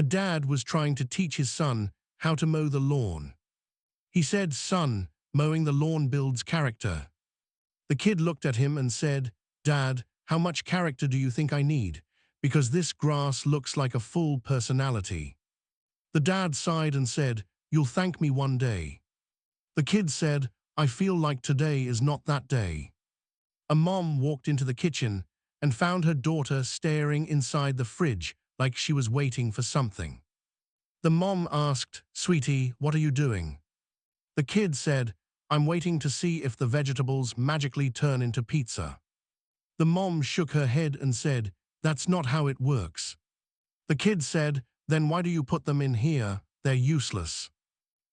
A dad was trying to teach his son how to mow the lawn. He said, "Son, mowing the lawn builds character." The kid looked at him and said, "Dad, how much character do you think I need? Because this grass looks like a full personality." The dad sighed and said, "You'll thank me one day." The kid said, "I feel like today is not that day." A mom walked into the kitchen and found her daughter staring inside the fridge like she was waiting for something. The mom asked, "Sweetie, what are you doing?" The kid said, "I'm waiting to see if the vegetables magically turn into pizza." The mom shook her head and said, "That's not how it works." The kid said, "Then why do you put them in here? They're useless."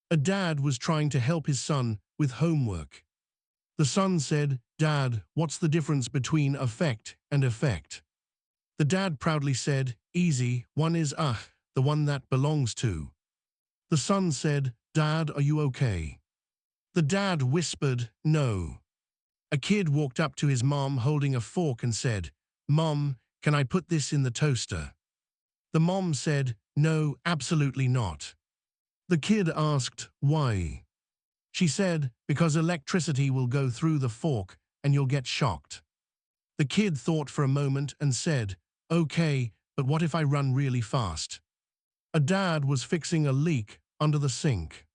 A dad was trying to help his son with homework. The son said, "Dad, what's the difference between affect and effect?" The dad proudly said, "Easy, one is the one that belongs to." The son said, "Dad, are you okay?" The dad whispered, "No." A kid walked up to his mom holding a fork and said, "Mom, can I put this in the toaster?" The mom said, "No, absolutely not." The kid asked, "Why?" She said, "Because electricity will go through the fork and you'll get shocked." The kid thought for a moment and said, "Okay, but what if I run really fast?" A dad was fixing a leak under the sink.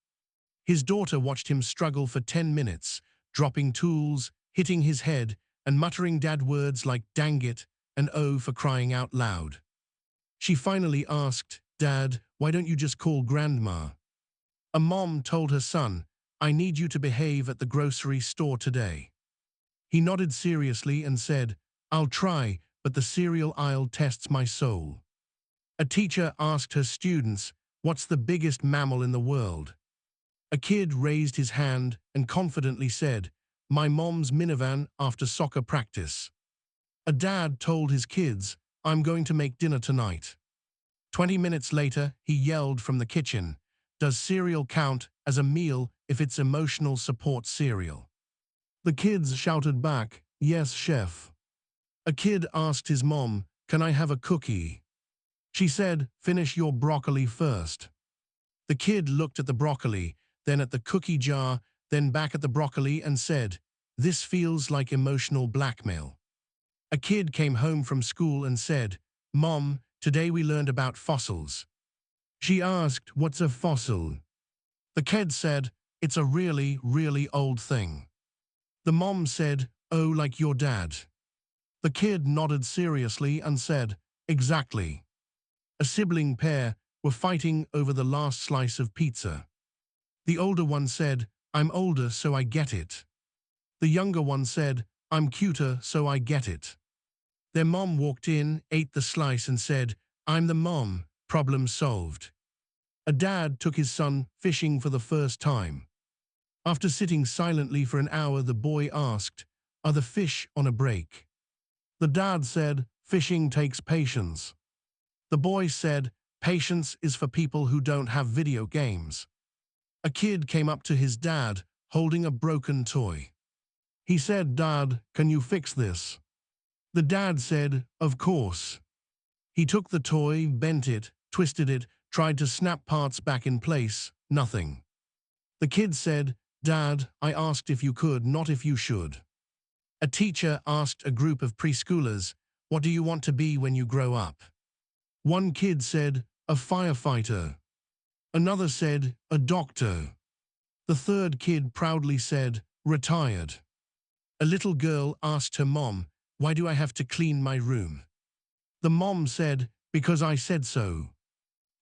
His daughter watched him struggle for 10 minutes, dropping tools, hitting his head, and muttering dad words like "dang it" and "oh" for crying out loud. She finally asked, "Dad, why don't you just call Grandma?" A mom told her son, "I need you to behave at the grocery store today." He nodded seriously and said, "I'll try, but the cereal aisle tests my soul." A teacher asked her students, "What's the biggest mammal in the world?" A kid raised his hand and confidently said, "My mom's minivan after soccer practice." A dad told his kids, "I'm going to make dinner tonight." 20 minutes later, he yelled from the kitchen, "Does cereal count as a meal if it's emotional support cereal?" The kids shouted back, "Yes, chef." A kid asked his mom, "Can I have a cookie?" She said, "Finish your broccoli first." The kid looked at the broccoli, then at the cookie jar, then back at the broccoli and said, "This feels like emotional blackmail." A kid came home from school and said, "Mom, today we learned about fossils." She asked, "What's a fossil?" The kid said, "It's a really, really old thing." The mom said, "Oh, like your dad." The kid nodded seriously and said, "Exactly." A sibling pair were fighting over the last slice of pizza. The older one said, "I'm older, so I get it." The younger one said, "I'm cuter, so I get it." Their mom walked in, ate the slice and said, "I'm the mom, problem solved." A dad took his son fishing for the first time. After sitting silently for an hour, the boy asked, "Are the fish on a break?" The dad said, "Fishing takes patience." The boy said, "Patience is for people who don't have video games." A kid came up to his dad, holding a broken toy. He said, "Dad, can you fix this?" The dad said, "Of course." He took the toy, bent it, twisted it, tried to snap parts back in place, nothing. The kid said, "Dad, I asked if you could, not if you should." A teacher asked a group of preschoolers, "What do you want to be when you grow up?" One kid said, "A firefighter." Another said, "A doctor." The third kid proudly said, "Retired." A little girl asked her mom, "Why do I have to clean my room?" The mom said, "Because I said so."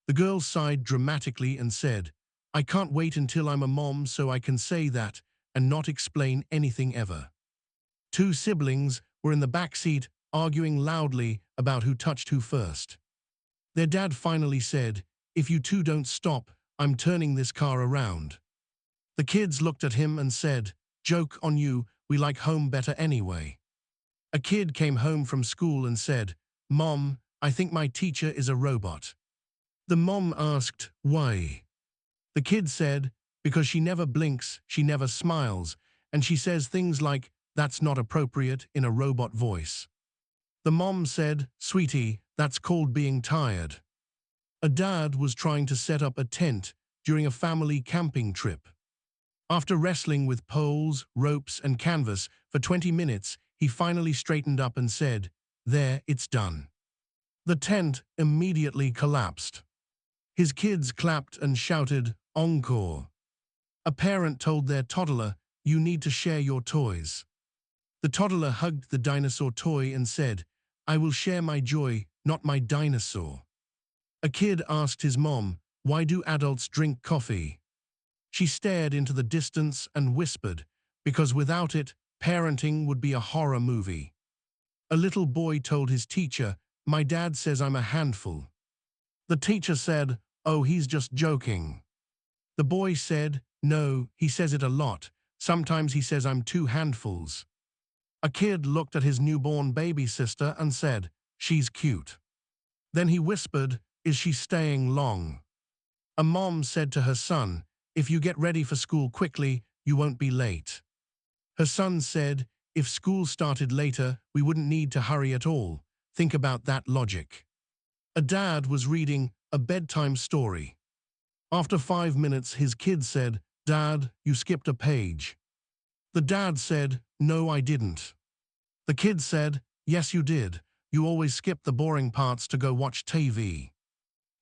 The girl sighed dramatically and said, "I can't wait until I'm a mom so I can say that and not explain anything ever." Two siblings were in the back seat arguing loudly about who touched who first. Their dad finally said, "If you two don't stop, I'm turning this car around." The kids looked at him and said, "Joke on you, we like home better anyway." A kid came home from school and said, "Mom, I think my teacher is a robot." The mom asked, "Why?" The kid said, "Because she never blinks, she never smiles, and she says things like, 'That's not appropriate,' in a robot voice." The mom said, "Sweetie, that's called being tired." A dad was trying to set up a tent during a family camping trip. After wrestling with poles, ropes, and canvas for 20 minutes, he finally straightened up and said, "There, it's done." The tent immediately collapsed. His kids clapped and shouted, "Encore." A parent told their toddler, "You need to share your toys." The toddler hugged the dinosaur toy and said, "I will share my joy, not my dinosaur." A kid asked his mom, "Why do adults drink coffee?" She stared into the distance and whispered, "Because without it, parenting would be a horror movie." A little boy told his teacher, "My dad says I'm a handful." The teacher said, "Oh, he's just joking." The boy said, "No, he says it a lot. Sometimes he says I'm two handfuls." A kid looked at his newborn baby sister and said, "She's cute." Then he whispered, "Is she staying long?" A mom said to her son, "If you get ready for school quickly, you won't be late." Her son said, "If school started later, we wouldn't need to hurry at all. Think about that logic." A dad was reading a bedtime story. After 5 minutes, his kid said, "Dad, you skipped a page." The dad said, "No, I didn't." The kid said, "Yes, you did. You always skip the boring parts to go watch TV."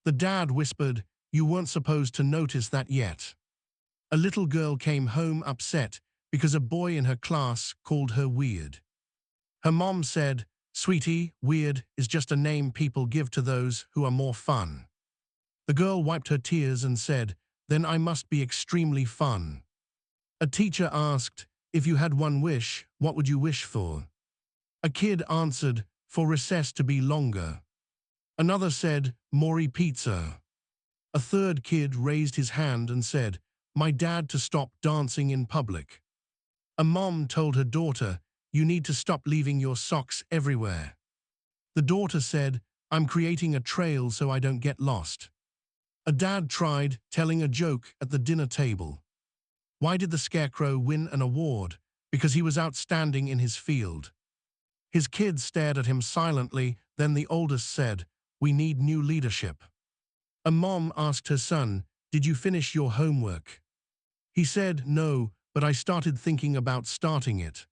The dad whispered, "You weren't supposed to notice that yet." A little girl came home upset because a boy in her class called her weird. Her mom said, "Sweetie, weird is just a name people give to those who are more fun." The girl wiped her tears and said, "Then I must be extremely fun." A teacher asked, "If you had one wish, what would you wish for?" A kid answered, "For recess to be longer." Another said, "More pizza." A third kid raised his hand and said, "My dad to stop dancing in public." A mom told her daughter, "You need to stop leaving your socks everywhere." The daughter said, "I'm creating a trail so I don't get lost." A dad tried telling a joke at the dinner table. Why did the scarecrow win an award? Because he was outstanding in his field. His kids stared at him silently, then the oldest said, "We need new leadership." A mom asked her son, "Did you finish your homework?" He said, "No, but I started thinking about starting it."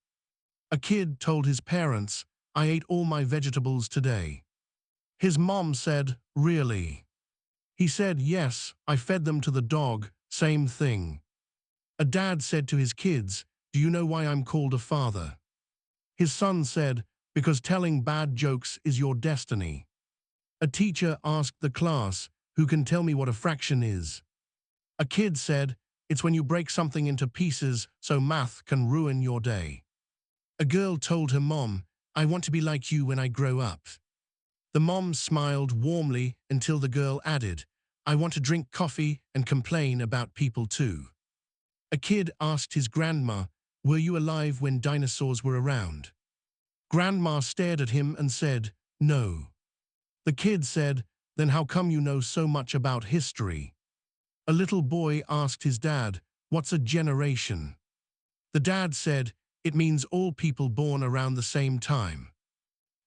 A kid told his parents, "I ate all my vegetables today." His mom said, "Really?" He said, "Yes, I fed them to the dog, same thing." A dad said to his kids, "Do you know why I'm called a father?" His son said, "Because telling bad jokes is your destiny." A teacher asked the class, "Who can tell me what a fraction is?" A kid said, "It's when you break something into pieces so math can ruin your day." A girl told her mom, "I want to be like you when I grow up." The mom smiled warmly until the girl added, "I want to drink coffee and complain about people too." A kid asked his grandma, "Were you alive when dinosaurs were around?" Grandma stared at him and said, "No." The kid said, "Then how come you know so much about history?" A little boy asked his dad, "What's a generation?" The dad said, "It means all people born around the same time."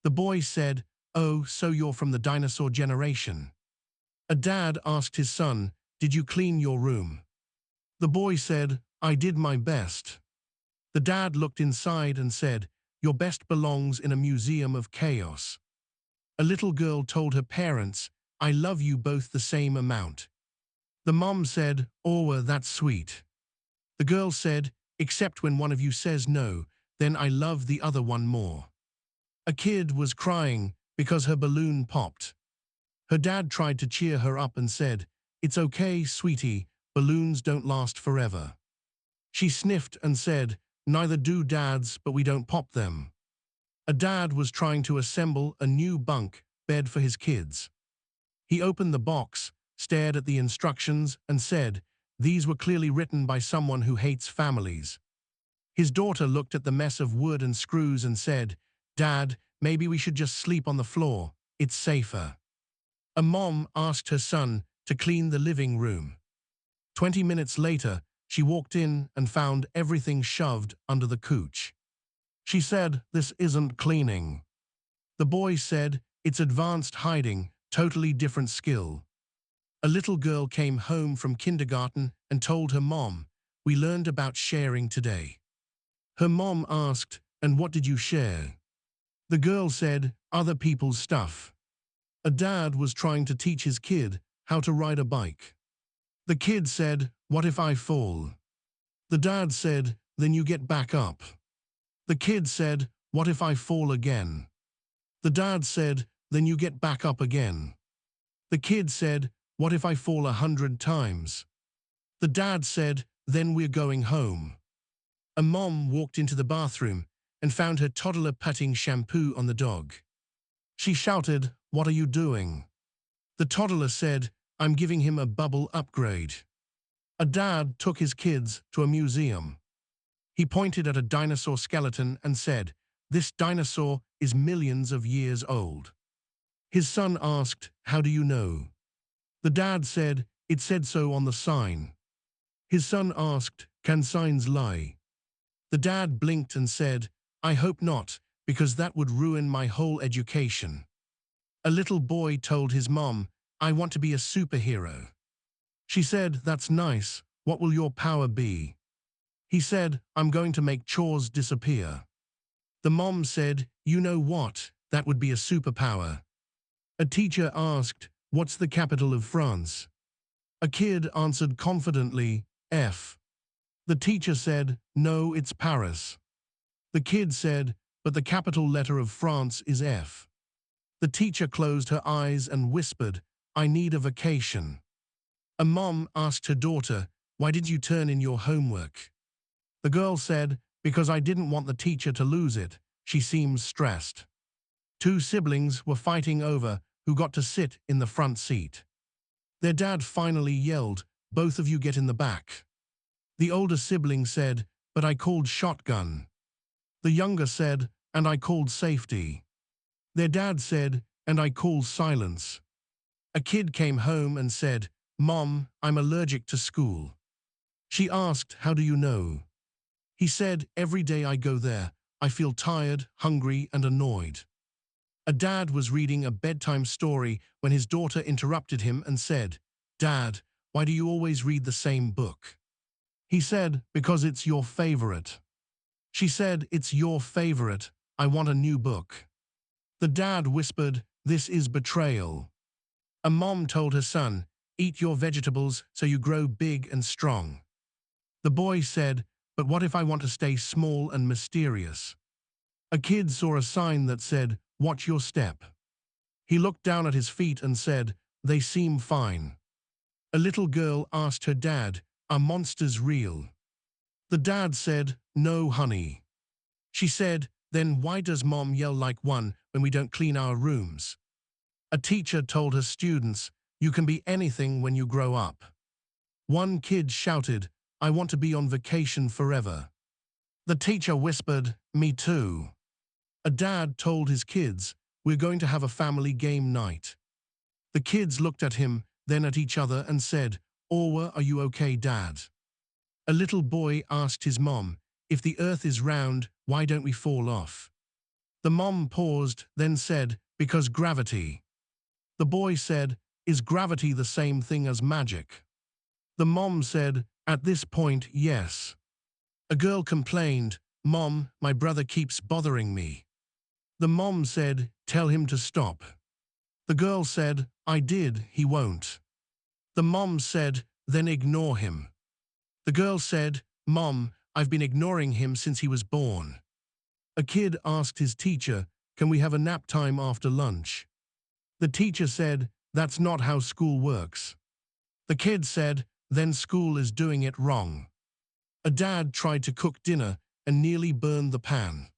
The boy said, "Oh, so you're from the dinosaur generation." A dad asked his son, "Did you clean your room?" The boy said, "I did my best." The dad looked inside and said, "Your best belongs in a museum of chaos." A little girl told her parents, "I love you both the same amount." The mom said, "Oh, that's sweet." The girl said, "Except when one of you says no, then I love the other one more." A kid was crying because her balloon popped. Her dad tried to cheer her up and said, "It's okay, sweetie, balloons don't last forever." She sniffed and said, "Neither do dads, but we don't pop them." A dad was trying to assemble a new bunk bed for his kids. He opened the box, stared at the instructions, and said, "These were clearly written by someone who hates families." His daughter looked at the mess of wood and screws and said, "Dad, maybe we should just sleep on the floor. It's safer." A mom asked her son to clean the living room. 20 minutes later, she walked in and found everything shoved under the couch. She said, "This isn't cleaning." The boy said, "It's advanced hiding, totally different skill." A little girl came home from kindergarten and told her mom, "We learned about sharing today." Her mom asked, "And what did you share?" The girl said, "Other people's stuff." A dad was trying to teach his kid how to ride a bike. The kid said, "What if I fall?" The dad said, "Then you get back up." The kid said, "What if I fall again?" The dad said, "Then you get back up again." The kid said, "What if I fall 100 times?" The dad said, "Then we're going home." A mom walked into the bathroom and found her toddler putting shampoo on the dog. She shouted, "What are you doing?" The toddler said, "I'm giving him a bubble upgrade." A dad took his kids to a museum. He pointed at a dinosaur skeleton and said, "This dinosaur is millions of years old." His son asked, "How do you know?" The dad said, "It said so on the sign." His son asked, "Can signs lie?" The dad blinked and said, "I hope not, because that would ruin my whole education." A little boy told his mom, "I want to be a superhero." She said, "That's nice. What will your power be?" He said, "I'm going to make chores disappear." The mom said, "You know what? That would be a superpower." A teacher asked, "What's the capital of France?" A kid answered confidently, "F." The teacher said, "No, it's Paris." The kid said, "But the capital letter of France is F." The teacher closed her eyes and whispered, "I need a vacation." A mom asked her daughter, "Why did you turn in your homework?" The girl said, "Because I didn't want the teacher to lose it. She seems stressed." Two siblings were fighting over who got to sit in the front seat. Their dad finally yelled, "Both of you get in the back." The older sibling said, "But I called shotgun." The younger said, "And I called safety." Their dad said, "And I called silence." A kid came home and said, "Mom, I'm allergic to school." She asked, "How do you know?" He said, "Every day I go there, I feel tired, hungry, and annoyed." A dad was reading a bedtime story when his daughter interrupted him and said, "Dad, why do you always read the same book?" He said, "Because it's your favorite." She said, "It's your favorite. I want a new book." The dad whispered, "This is betrayal." A mom told her son, "Eat your vegetables so you grow big and strong." The boy said, "But what if I want to stay small and mysterious?" A kid saw a sign that said, "Watch your step." He looked down at his feet and said, "They seem fine." A little girl asked her dad, "Are monsters real?" The dad said, "No, honey." She said, "Then why does mom yell like one when we don't clean our rooms?" A teacher told her students, "You can be anything when you grow up." One kid shouted, "I want to be on vacation forever." The teacher whispered, "Me too." A dad told his kids, "We're going to have a family game night." The kids looked at him, then at each other and said, "Orwa, are you okay, Dad?" A little boy asked his mom, "If the earth is round, why don't we fall off?" The mom paused, then said, "Because gravity." The boy said, "Is gravity the same thing as magic?" The mom said, "At this point, yes." A girl complained, "Mom, my brother keeps bothering me." The mom said, "Tell him to stop." The girl said, "I did, he won't." The mom said, "Then ignore him." The girl said, "Mom, I've been ignoring him since he was born." A kid asked his teacher, "Can we have a nap time after lunch?" The teacher said, "That's not how school works." The kid said, "Then school is doing it wrong." A dad tried to cook dinner and nearly burned the pan.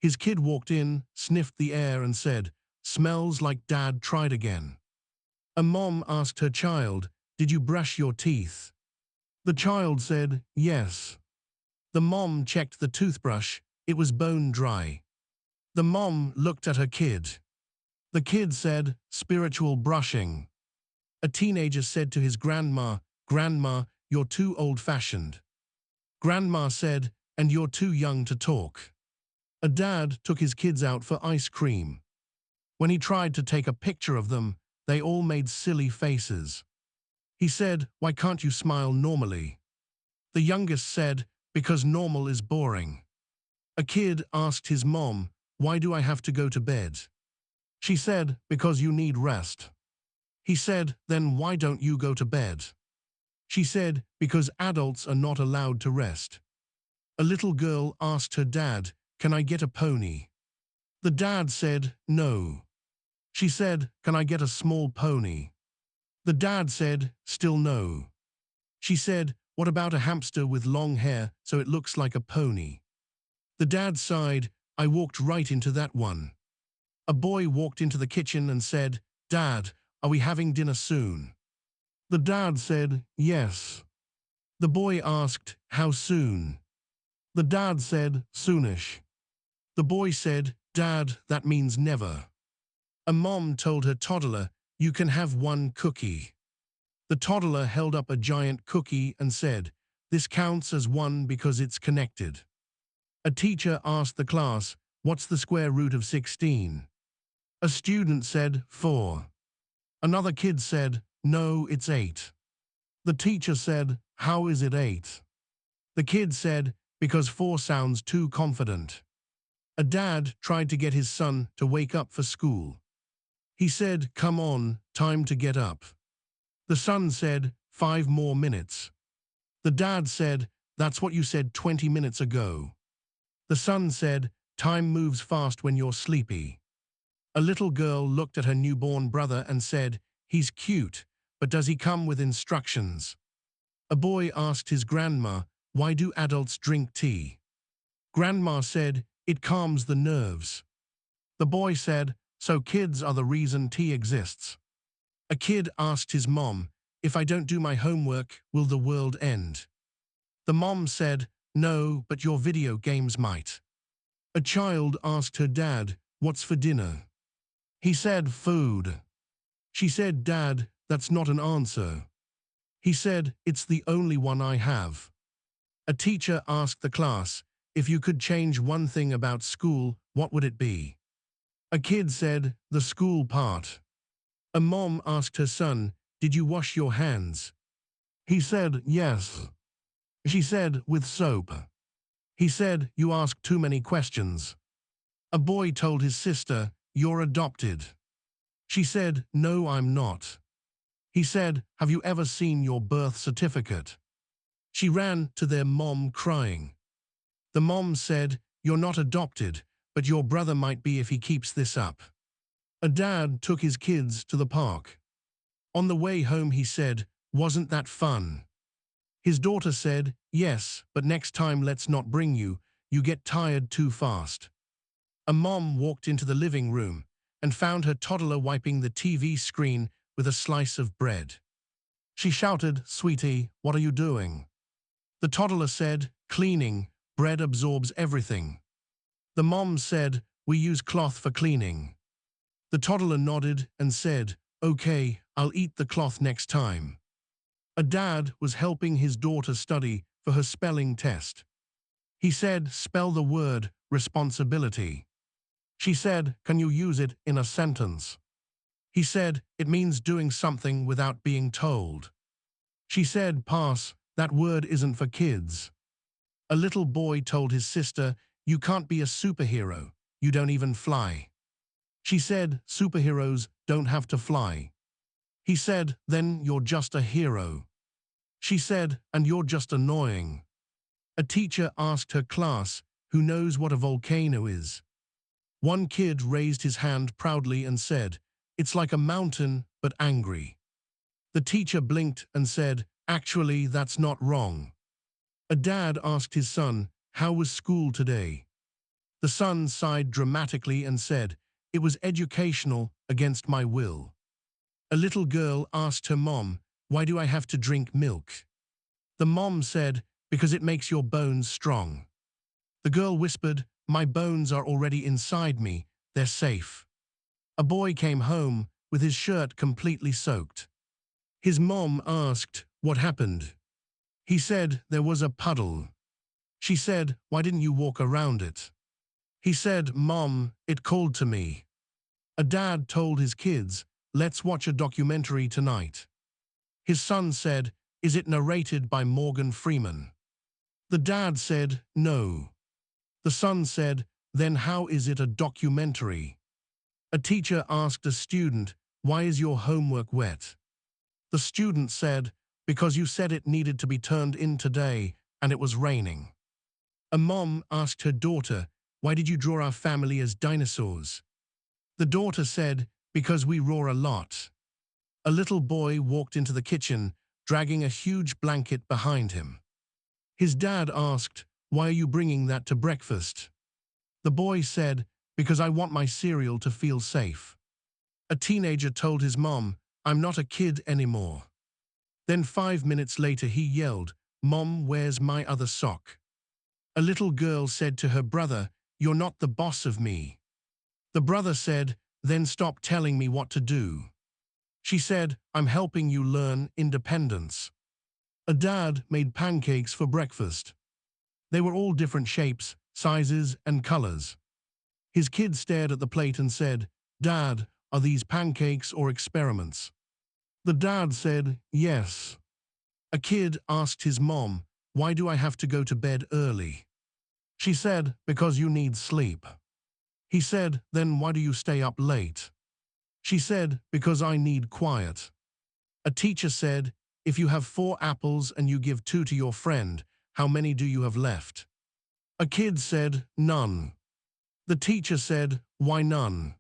His kid walked in, sniffed the air and said, "Smells like Dad tried again." A mom asked her child, "Did you brush your teeth?" The child said, "Yes." The mom checked the toothbrush. It was bone dry. The mom looked at her kid. The kid said, "Spiritual brushing." A teenager said to his grandma, "Grandma, you're too old-fashioned." Grandma said, "And you're too young to talk." A dad took his kids out for ice cream. When he tried to take a picture of them, they all made silly faces. He said, why can't you smile normally? The youngest said, because normal is boring. A kid asked his mom, why do I have to go to bed? She said, because you need rest. He said, then why don't you go to bed? She said, because adults are not allowed to rest. A little girl asked her dad, can I get a pony? The dad said, no. She said, can I get a small pony? The dad said, still no. She said, what about a hamster with long hair so it looks like a pony? The dad sighed, I walked right into that one. A boy walked into the kitchen and said, Dad, are we having dinner soon? The dad said, yes. The boy asked, how soon? The dad said, soonish. The boy said, Dad, that means never. A mom told her toddler, you can have one cookie. The toddler held up a giant cookie and said, this counts as one because it's connected. A teacher asked the class, what's the square root of 16? A student said, 4. Another kid said, no, it's 8. The teacher said, how is it 8? The kid said, because 4 sounds too confident. A dad tried to get his son to wake up for school. He said, come on, time to get up. The son said, 5 more minutes. The dad said, that's what you said 20 minutes ago. The son said, time moves fast when you're sleepy. A little girl looked at her newborn brother and said, he's cute, but does he come with instructions? A boy asked his grandma, why do adults drink tea? Grandma said, it calms the nerves. The boy said, so kids are the reason tea exists. A kid asked his mom, if I don't do my homework, will the world end? The mom said, no, but your video games might. A child asked her dad, what's for dinner? He said, food. She said, Dad, that's not an answer. He said, it's the only one I have. A teacher asked the class, if you could change one thing about school, what would it be? A kid said, the school part. A mom asked her son, did you wash your hands? He said, yes. She said, with soap. He said, you ask too many questions. A boy told his sister, you're adopted. She said, no, I'm not. He said, have you ever seen your birth certificate? She ran to their mom crying. The mom said, you're not adopted, but your brother might be if he keeps this up. A dad took his kids to the park. On the way home he said, wasn't that fun? His daughter said, yes, but next time let's not bring you, you get tired too fast. A mom walked into the living room and found her toddler wiping the TV screen with a slice of bread. She shouted, sweetie, what are you doing? The toddler said, cleaning, bread absorbs everything. The mom said, we use cloth for cleaning. The toddler nodded and said, okay, I'll eat the cloth next time. A dad was helping his daughter study for her spelling test. He said, spell the word responsibility. She said, can you use it in a sentence? He said, it means doing something without being told. She said, pass, that word isn't for kids. A little boy told his sister, you can't be a superhero, you don't even fly. She said, superheroes don't have to fly. He said, then you're just a hero. She said, and you're just annoying. A teacher asked her class, who knows what a volcano is? One kid raised his hand proudly and said, it's like a mountain, but angry. The teacher blinked and said, actually, that's not wrong. A dad asked his son, how was school today? The son sighed dramatically and said, it was educational against my will. A little girl asked her mom, why do I have to drink milk? The mom said, because it makes your bones strong. The girl whispered, my bones are already inside me, they're safe. A boy came home with his shirt completely soaked. His mom asked, what happened? He said, there was a puddle. She said, why didn't you walk around it? He said, Mom, it called to me. A dad told his kids, let's watch a documentary tonight. His son said, "Is it narrated by Morgan Freeman?" The dad said, "No." The son said, "Then how is it a documentary?" A teacher asked a student, "Why is your homework wet?" The student said, "Because you said it needed to be turned in today, and it was raining." A mom asked her daughter, "Why did you draw our family as dinosaurs?" The daughter said, "Because we roar a lot." A little boy walked into the kitchen, dragging a huge blanket behind him. His dad asked, "Why are you bringing that to breakfast?" The boy said, "Because I want my cereal to feel safe." A teenager told his mom, "I'm not a kid anymore." Then 5 minutes later he yelled, "Mom, where's my other sock?" A little girl said to her brother, "You're not the boss of me." The brother said, "Then stop telling me what to do." She said, "I'm helping you learn independence." A dad made pancakes for breakfast. They were all different shapes, sizes, and colors. His kid stared at the plate and said, "Dad, are these pancakes or experiments?" The dad said, "Yes." A kid asked his mom, "Why do I have to go to bed early?" She said, "Because you need sleep." He said, "Then why do you stay up late?" She said, "Because I need quiet." A teacher said, "If you have 4 apples and you give 2 to your friend, how many do you have left?" A kid said, "None." The teacher said, "Why none?"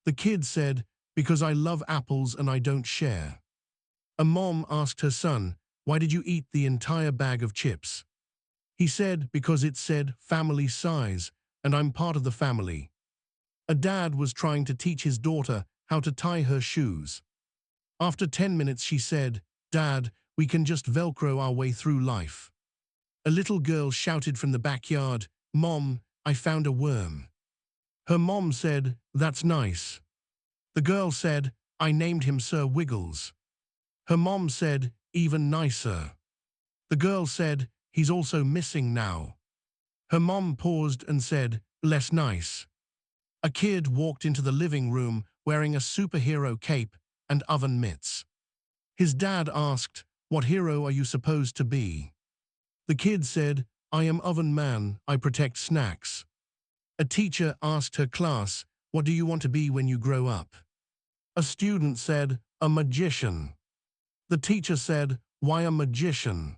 The kid said, "Because I love apples and I don't share." A mom asked her son, "Why did you eat the entire bag of chips?" He said, "Because it said family size, and I'm part of the family." A dad was trying to teach his daughter how to tie her shoes. After 10 minutes she said, "Dad, we can just Velcro our way through life." A little girl shouted from the backyard, "Mom, I found a worm." Her mom said, "That's nice." The girl said, "I named him Sir Wiggles." Her mom said, "Even nicer." The girl said, "He's also missing now." Her mom paused and said, "Less nice." A kid walked into the living room wearing a superhero cape and oven mitts. His dad asked, "What hero are you supposed to be?" The kid said, "I am Oven Man, I protect snacks." A teacher asked her class, "What do you want to be when you grow up?" A student said, "A magician." The teacher said, "Why a magician?"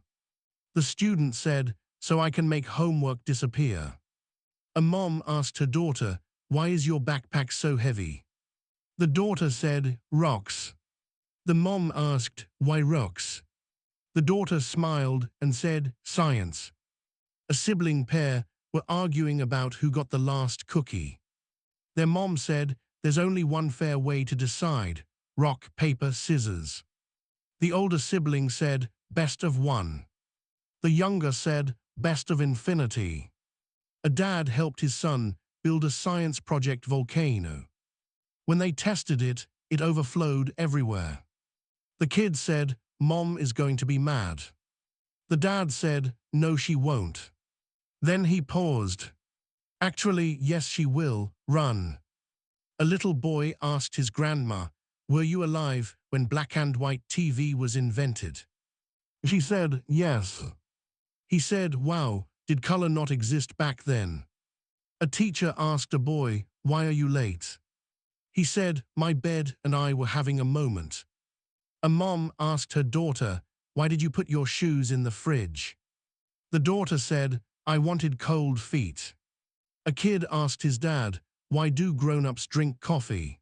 The student said, "So I can make homework disappear." A mom asked her daughter, "Why is your backpack so heavy?" The daughter said, "Rocks." The mom asked, "Why rocks?" The daughter smiled and said, "Science." A sibling pair were arguing about who got the last cookie. Their mom said, "There's only one fair way to decide: rock, paper, scissors." The older sibling said, "Best of one." The younger said, "Best of infinity." A dad helped his son build a science project volcano. When they tested it, it overflowed everywhere. The kid said, "Mom is going to be mad." The dad said, "No, she won't." Then he paused. "Actually, yes, she will. Run." A little boy asked his grandma, "Were you alive when black and white TV was invented?" She said, "Yes." He said, "Wow, did color not exist back then?" A teacher asked a boy, "Why are you late?" He said, "My bed and I were having a moment." A mom asked her daughter, "Why did you put your shoes in the fridge?" The daughter said, "I wanted cold feet." A kid asked his dad, "Why do grown-ups drink coffee?"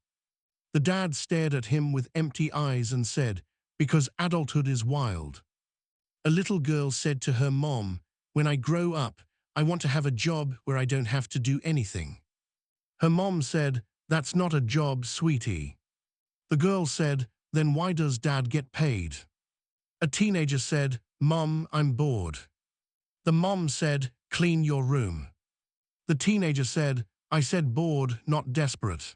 The dad stared at him with empty eyes and said, "Because adulthood is wild." A little girl said to her mom, "When I grow up, I want to have a job where I don't have to do anything." Her mom said, "That's not a job, sweetie." The girl said, "Then why does dad get paid?" A teenager said, "Mom, I'm bored." The mom said, "Clean your room." The teenager said, "I said bored, not desperate."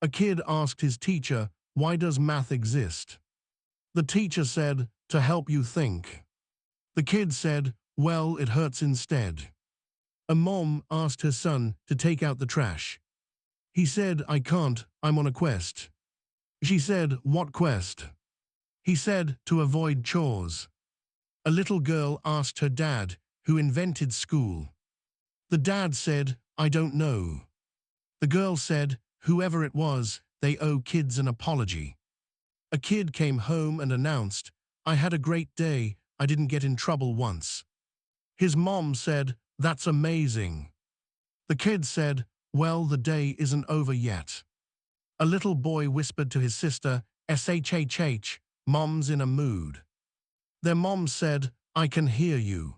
A kid asked his teacher, "Why does math exist?" The teacher said, "To help you think." The kid said, "Well, it hurts instead." A mom asked her son to take out the trash. He said, "I can't, I'm on a quest." She said, "What quest?" He said to avoid chores. A little girl asked her dad, who invented school. The dad said, I don't know. The girl said, whoever it was, they owe kids an apology. A kid came home and announced, I had a great day, I didn't get in trouble once. His mom said, that's amazing. The kid said, well, the day isn't over yet. A little boy whispered to his sister, SHHH, mom's in a mood. Their mom said, I can hear you.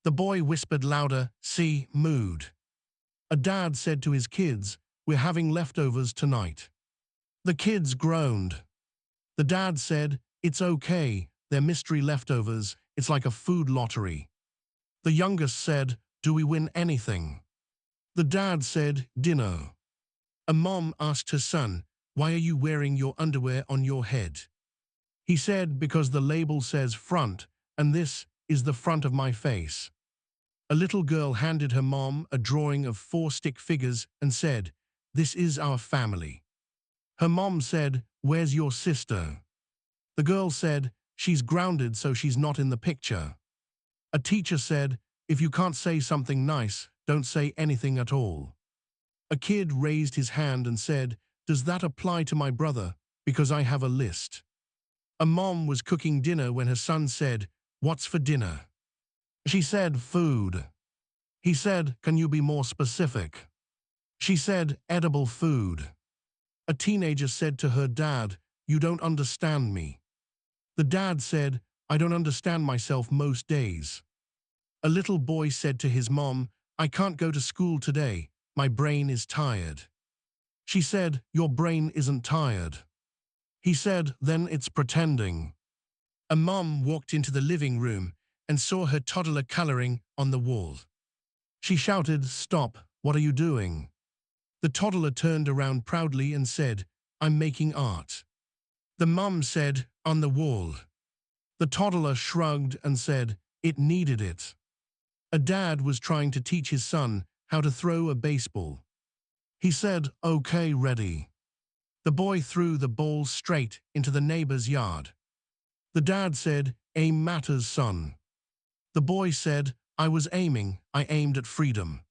The boy whispered louder, see, mood. A dad said to his kids, we're having leftovers tonight. The kids groaned. The dad said, it's okay, they're mystery leftovers, it's like a food lottery. The youngest said, do we win anything? The dad said, dinner. A mom asked her son, why are you wearing your underwear on your head? He said, because the label says front, and this is the front of my face. A little girl handed her mom a drawing of 4 stick figures and said, this is our family. Her mom said, where's your sister? The girl said, she's grounded so she's not in the picture. A teacher said, if you can't say something nice, don't say anything at all. A kid raised his hand and said, does that apply to my brother, because I have a list? A mom was cooking dinner when her son said, what's for dinner? She said, food. He said, can you be more specific? She said, edible food. A teenager said to her dad, you don't understand me. The dad said, I don't understand myself most days. A little boy said to his mom, I can't go to school today, my brain is tired. She said, your brain isn't tired. He said, then it's pretending. A mom walked into the living room and saw her toddler coloring on the wall. She shouted, stop, what are you doing? The toddler turned around proudly and said, I'm making art. The mom said, on the wall. The toddler shrugged and said, it needed it. A dad was trying to teach his son how to throw a baseball. He said, okay, ready. The boy threw the ball straight into the neighbor's yard. The dad said, aim matters, son. The boy said, I was aiming, I aimed at freedom.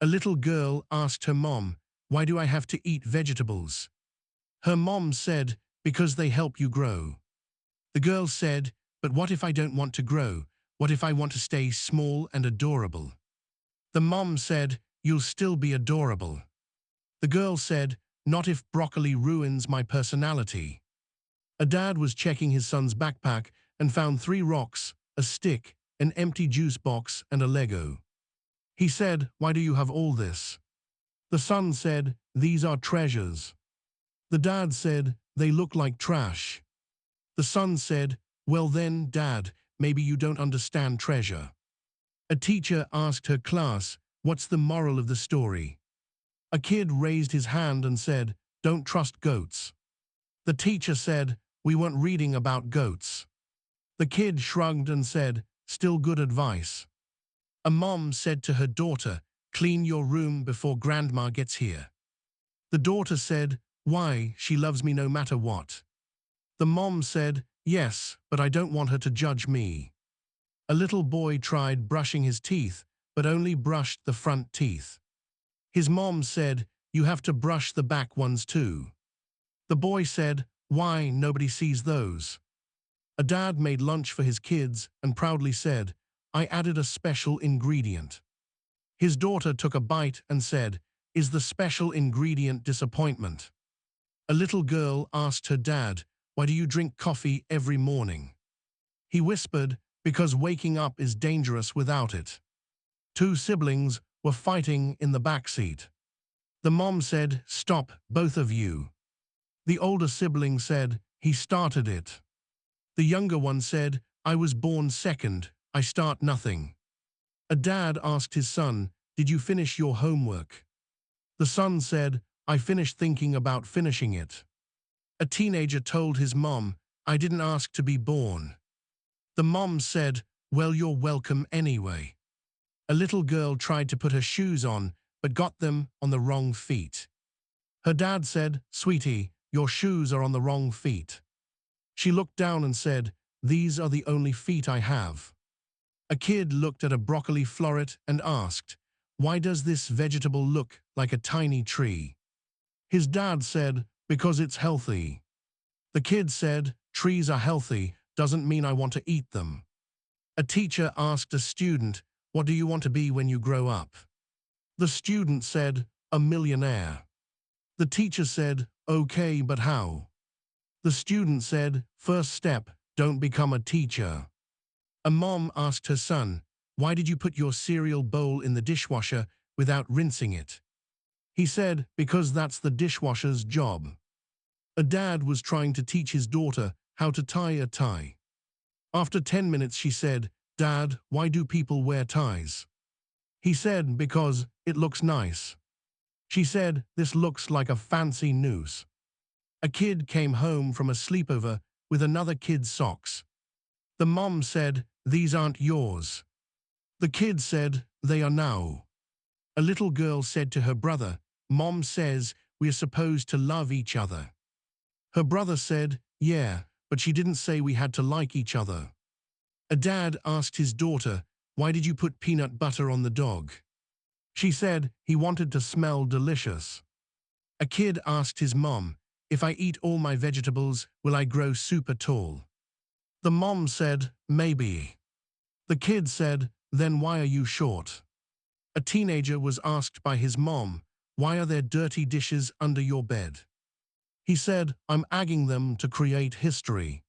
A little girl asked her mom, why do I have to eat vegetables? Her mom said, because they help you grow. The girl said, but what if I don't want to grow? What if I want to stay small and adorable? The mom said, you'll still be adorable. The girl said, not if broccoli ruins my personality. A dad was checking his son's backpack and found 3 rocks, a stick, an empty juice box, and a Lego. He said, why do you have all this? The son said, these are treasures. The dad said, they look like trash. The son said, well then, Dad, maybe you don't understand treasure. A teacher asked her class, what's the moral of the story? A kid raised his hand and said, don't trust goats. The teacher said, we weren't reading about goats. The kid shrugged and said, still good advice. A mom said to her daughter, clean your room before grandma gets here. The daughter said, why, she loves me no matter what. The mom said, yes, but I don't want her to judge me. A little boy tried brushing his teeth, but only brushed the front teeth. His mom said, you have to brush the back ones too. The boy said, why, nobody sees those. A dad made lunch for his kids and proudly said, I added a special ingredient. His daughter took a bite and said, is the special ingredient disappointment? A little girl asked her dad, why do you drink coffee every morning? He whispered, because waking up is dangerous without it. 2 siblings were fighting in the back seat. The mom said, stop, both of you. The older sibling said, he started it. The younger one said, I was born second, I start nothing. A dad asked his son, did you finish your homework? The son said, I finished thinking about finishing it. A teenager told his mom, I didn't ask to be born. The mom said, well, you're welcome anyway. A little girl tried to put her shoes on, but got them on the wrong feet. Her dad said, sweetie, your shoes are on the wrong feet. She looked down and said, "These are the only feet I have." A kid looked at a broccoli floret and asked, "Why does this vegetable look like a tiny tree?" His dad said, "Because it's healthy." The kid said, "Trees are healthy, doesn't mean I want to eat them." A teacher asked a student, "What do you want to be when you grow up?" The student said, "A millionaire." The teacher said, "Okay, but how?" The student said, "First step, don't become a teacher." A mom asked her son, "Why did you put your cereal bowl in the dishwasher without rinsing it?" He said, "Because that's the dishwasher's job." A dad was trying to teach his daughter how to tie a tie. After 10 minutes she said, "Dad, why do people wear ties?" He said, "Because it looks nice." She said, "This looks like a fancy noose." A kid came home from a sleepover with another kid's socks. The mom said, "These aren't yours." The kid said, "They are now." A little girl said to her brother, "Mom says we're supposed to love each other." Her brother said, "Yeah, but she didn't say we had to like each other." A dad asked his daughter, "Why did you put peanut butter on the dog?" She said, "He wanted to smell delicious." A kid asked his mom, "If I eat all my vegetables, will I grow super tall?" The mom said, "Maybe." The kid said, "Then why are you short?" A teenager was asked by his mom, "Why are there dirty dishes under your bed?" He said, "I'm agging them to create history."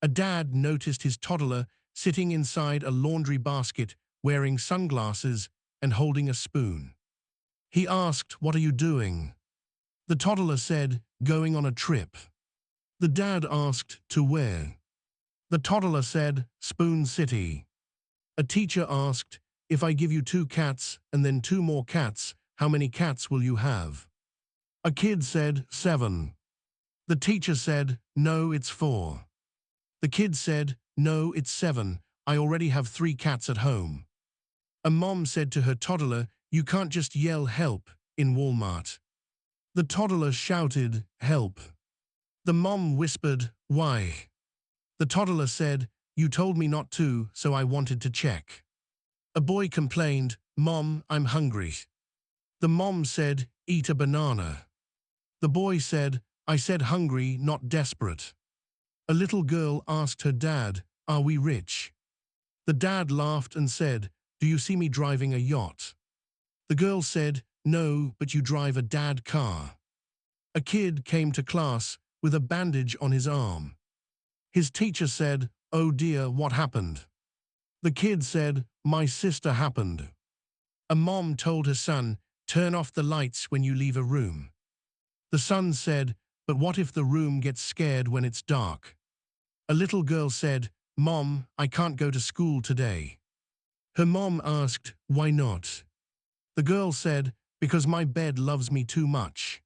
A dad noticed his toddler sitting inside a laundry basket wearing sunglasses and holding a spoon. He asked, "What are you doing?" The toddler said, "Going on a trip." The dad asked, "To where?" The toddler said, "Spoon City." A teacher asked, "If I give you 2 cats and then 2 more cats, how many cats will you have?" A kid said, 7. The teacher said, "No, it's 4. The kid said, "No, it's 7. I already have 3 cats at home." A mom said to her toddler, "You can't just yell help in Walmart." The toddler shouted, "Help." The mom whispered, "Why?" The toddler said, "You told me not to, so I wanted to check." A boy complained, "Mom, I'm hungry." The mom said, "Eat a banana." The boy said, "I said hungry, not desperate." A little girl asked her dad, "Are we rich?" The dad laughed and said, "Do you see me driving a yacht?" The girl said, "No, but you drive a dad car." A kid came to class with a bandage on his arm. His teacher said, "Oh dear, what happened?" The kid said, "My sister happened." A mom told her son, "Turn off the lights when you leave a room." The son said, "But what if the room gets scared when it's dark?" A little girl said, "Mom, I can't go to school today." Her mom asked, "Why not?" The girl said, "Because my bed loves me too much."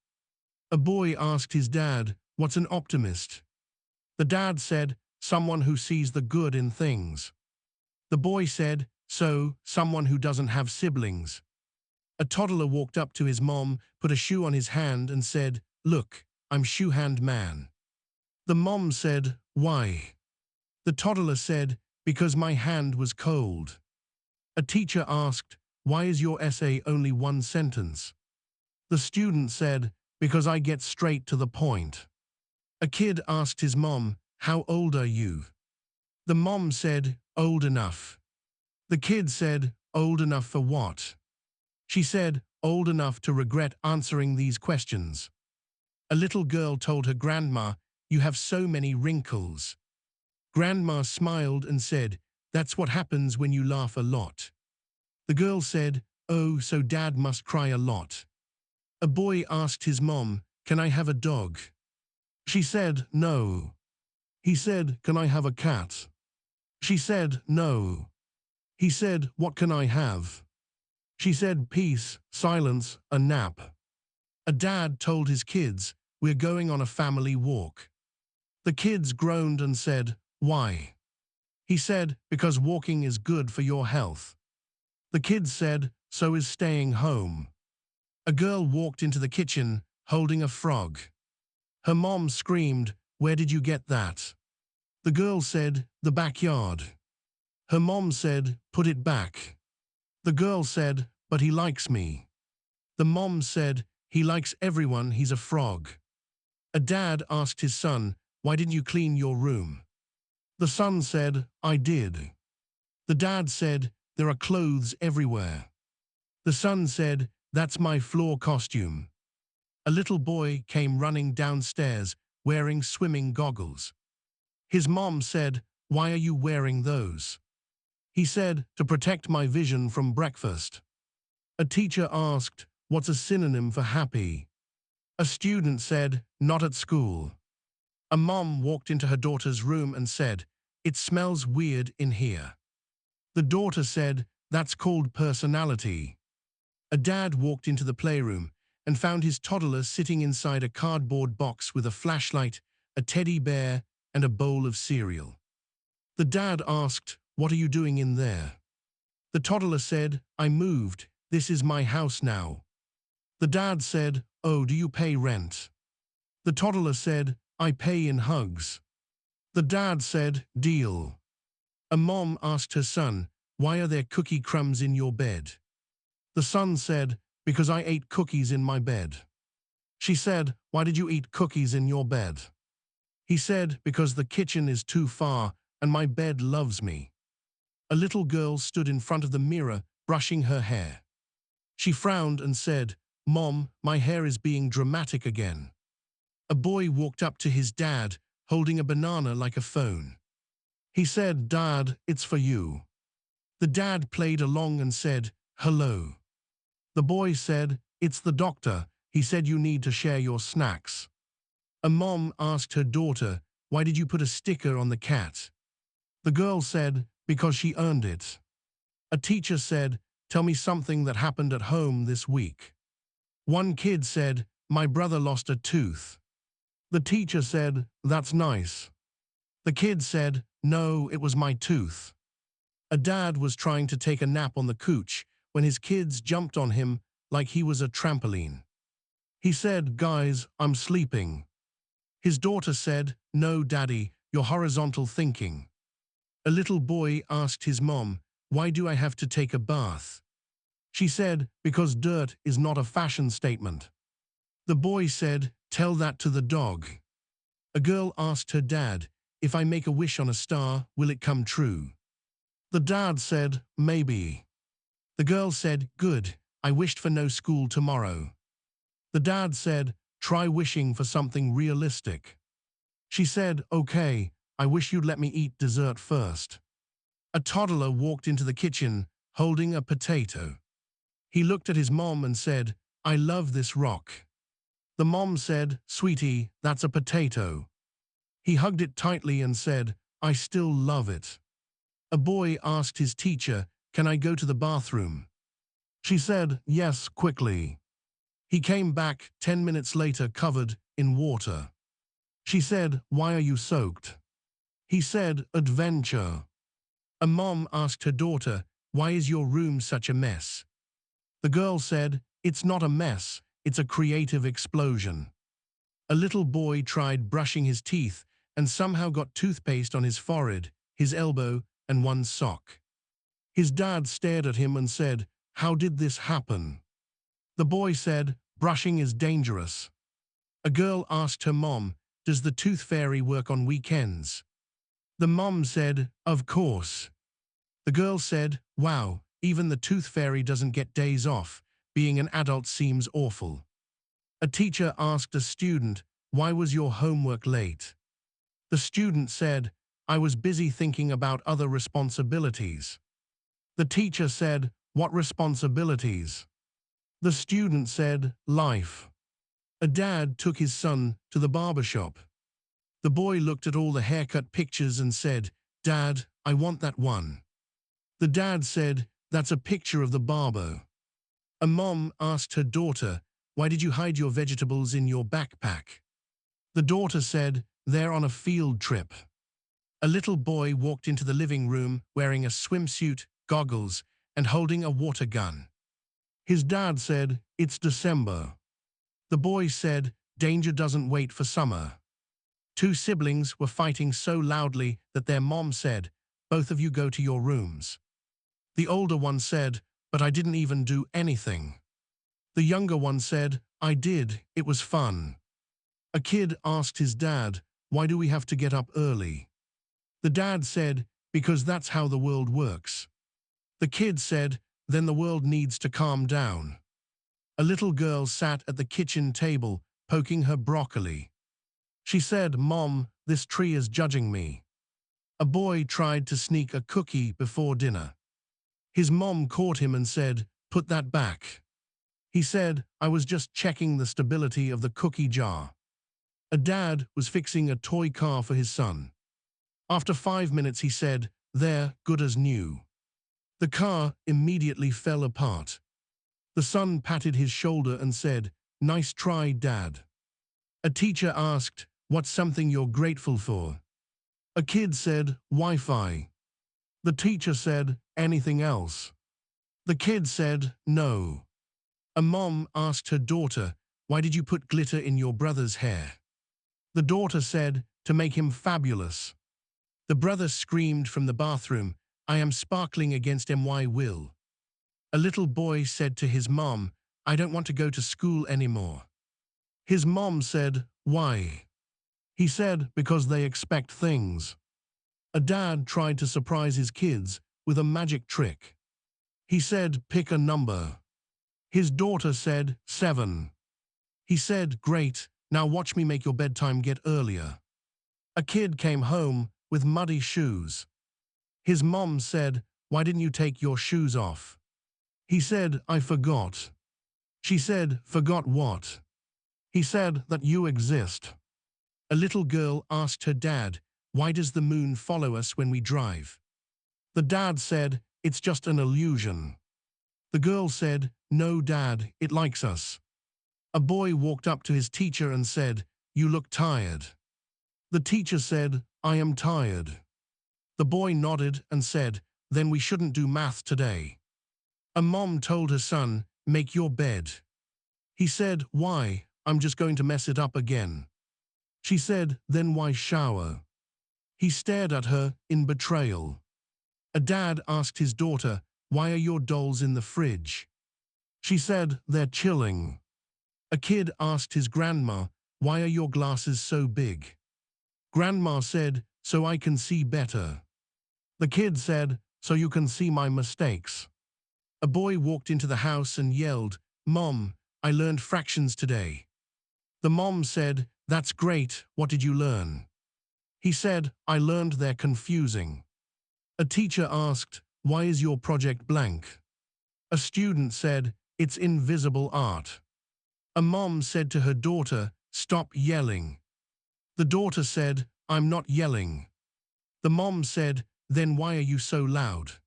A boy asked his dad, "What's an optimist?" The dad said, "Someone who sees the good in things." The boy said, "So, someone who doesn't have siblings." A toddler walked up to his mom, put a shoe on his hand and said, "Look, I'm shoe hand man." The mom said, "Why?" The toddler said, "Because my hand was cold." A teacher asked, "Why is your essay only 1 sentence?" The student said, "Because I get straight to the point." A kid asked his mom, "How old are you?" The mom said, "Old enough." The kid said, "Old enough for what?" She said, "Old enough to regret answering these questions." A little girl told her grandma, "You have so many wrinkles." Grandma smiled and said, "That's what happens when you laugh a lot." The girl said, "Oh, so dad must cry a lot." A boy asked his mom, "Can I have a dog?" She said, "No." He said, "Can I have a cat?" She said, "No." He said, "What can I have?" She said, "Peace, silence, a nap." A dad told his kids, "We're going on a family walk." The kids groaned and said, "Why?" He said, "Because walking is good for your health." The kids said, "So is staying home." A girl walked into the kitchen holding a frog. Her mom screamed, where did you get that? The girl said, the backyard. Her mom said, put it back. The girl said, but he likes me. The mom said, he likes everyone, he's a frog. A dad asked his son, why didn't you clean your room? The son said, I did. The dad said, there are clothes everywhere. The son said, that's my floor costume. A little boy came running downstairs wearing swimming goggles. His mom said, why are you wearing those? He said, to protect my vision from breakfast. A teacher asked, what's a synonym for happy? A student said, not at school. A mom walked into her daughter's room and said, it smells weird in here. The daughter said, that's called personality. A dad walked into the playroom and found his toddler sitting inside a cardboard box with a flashlight, a teddy bear, and a bowl of cereal. The dad asked, what are you doing in there? The toddler said, I moved, this is my house now. The dad said, oh, do you pay rent? The toddler said, I pay in hugs. The dad said, deal. A mom asked her son, why are there cookie crumbs in your bed? The son said, because I ate cookies in my bed. She said, why did you eat cookies in your bed? He said, because the kitchen is too far and my bed loves me. A little girl stood in front of the mirror, brushing her hair. She frowned and said, Mom, my hair is being dramatic again. A boy walked up to his dad, holding a banana like a phone. He said, Dad, it's for you. The dad played along and said, hello. The boy said, it's the doctor. He said you need to share your snacks. A mom asked her daughter, why did you put a sticker on the cat? The girl said, because she earned it. A teacher said, tell me something that happened at home this week. One kid said, my brother lost a tooth. The teacher said, that's nice. The kid said, no, it was my tooth. A dad was trying to take a nap on the couch when his kids jumped on him like he was a trampoline. He said, guys, I'm sleeping. His daughter said, no, Daddy, you're horizontal thinking. A little boy asked his mom, why do I have to take a bath? She said, because dirt is not a fashion statement. The boy said, tell that to the dog. A girl asked her dad, if I make a wish on a star, will it come true? The dad said, maybe. The girl said, good, I wished for no school tomorrow. The dad said, try wishing for something realistic. She said, okay, I wish you'd let me eat dessert first. A toddler walked into the kitchen, holding a potato. He looked at his mom and said, I love this rock. The mom said, sweetie, that's a potato. He hugged it tightly and said, I still love it. A boy asked his teacher, can I go to the bathroom? She said, yes, quickly. He came back 10 minutes later covered in water. She said, why are you soaked? He said, adventure. A mom asked her daughter, why is your room such a mess? The girl said, it's not a mess, it's a creative explosion. A little boy tried brushing his teeth and somehow got toothpaste on his forehead, his elbow, and one sock. His dad stared at him and said, how did this happen? The boy said, brushing is dangerous. A girl asked her mom, does the tooth fairy work on weekends? The mom said, of course. The girl said, wow, even the tooth fairy doesn't get days off. Being an adult seems awful. A teacher asked a student, why was your homework late? The student said, I was busy thinking about other responsibilities. The teacher said, what responsibilities? The student said, life. A dad took his son to the barber shop. The boy looked at all the haircut pictures and said, Dad, I want that one. The dad said, that's a picture of the barber. A mom asked her daughter, why did you hide your vegetables in your backpack? The daughter said, they're on a field trip. A little boy walked into the living room wearing a swimsuit, goggles, and holding a water gun. His dad said, it's December. The boy said, danger doesn't wait for summer. Two siblings were fighting so loudly that their mom said, "Both of you go to your rooms." The older one said, "But I didn't even do anything." The younger one said, "I did, it was fun." A kid asked his dad, "Why do we have to get up early?" The dad said, "Because that's how the world works." The kid said, "Then the world needs to calm down." A little girl sat at the kitchen table, poking her broccoli. She said, "Mom, this tree is judging me." A boy tried to sneak a cookie before dinner. His mom caught him and said, "Put that back." He said, "I was just checking the stability of the cookie jar." A dad was fixing a toy car for his son. After 5 minutes he said, "There, good as new." The car immediately fell apart. The son patted his shoulder and said, "Nice try, Dad." A teacher asked, "What's something you're grateful for?" A kid said, "Wi-Fi." The teacher said, "Anything else?" The kid said, "No." A mom asked her daughter, "Why did you put glitter in your brother's hair?" The daughter said, "To make him fabulous." The brother screamed from the bathroom, "I am sparkling against my will." A little boy said to his mom, "I don't want to go to school anymore." His mom said, "Why?" He said, "Because they expect things." A dad tried to surprise his kids with a magic trick. He said, "Pick a number." His daughter said, 7. He said, "Great, now watch me make your bedtime get earlier." A kid came home with muddy shoes. His mom said, "Why didn't you take your shoes off?" He said, "I forgot." She said, "Forgot what?" He said, "That you exist." A little girl asked her dad, "Why does the moon follow us when we drive?" The dad said, "It's just an illusion." The girl said, "No, Dad, it likes us." A boy walked up to his teacher and said, "You look tired." The teacher said, "I am tired." The boy nodded and said, "Then we shouldn't do math today." A mom told her son, "Make your bed." He said, "Why? I'm just going to mess it up again." She said, "Then why shower?" He stared at her in betrayal. A dad asked his daughter, "Why are your dolls in the fridge?" She said, "They're chilling." A kid asked his grandma, "Why are your glasses so big?" Grandma said, "So I can see better." The kid said, "So you can see my mistakes." A boy walked into the house and yelled, "Mom, I learned fractions today." The mom said, "That's great, what did you learn?" He said, "I learned they're confusing." A teacher asked, "Why is your project blank?" A student said, "It's invisible art." A mom said to her daughter, "Stop yelling." The daughter said, "I'm not yelling." The mom said, "Then why are you so loud?"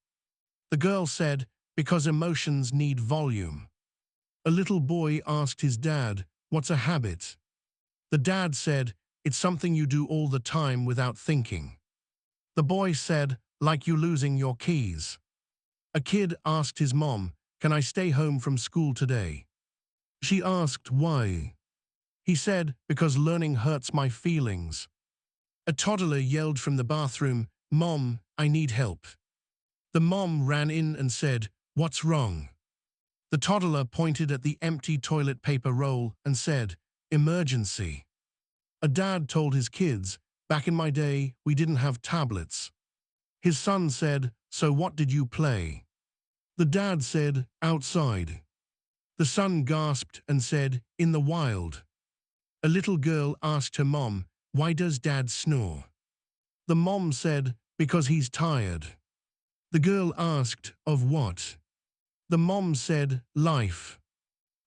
The girl said, "Because emotions need volume." A little boy asked his dad, "What's a habit?" The dad said, "It's something you do all the time without thinking." The boy said, "Like you losing your keys." A kid asked his mom, "Can I stay home from school today?" She asked, "Why?" He said, "Because learning hurts my feelings." A toddler yelled from the bathroom, "Mom, I need help." The mom ran in and said, "What's wrong?" The toddler pointed at the empty toilet paper roll and said, "Emergency." A dad told his kids, "Back in my day, we didn't have tablets." His son said, "So what did you play?" The dad said, "Outside." The son gasped and said, "In the wild." A little girl asked her mom, "Why does Dad snore?" The mom said, "Because he's tired." The girl asked, "Of what?" The mom said, "Life."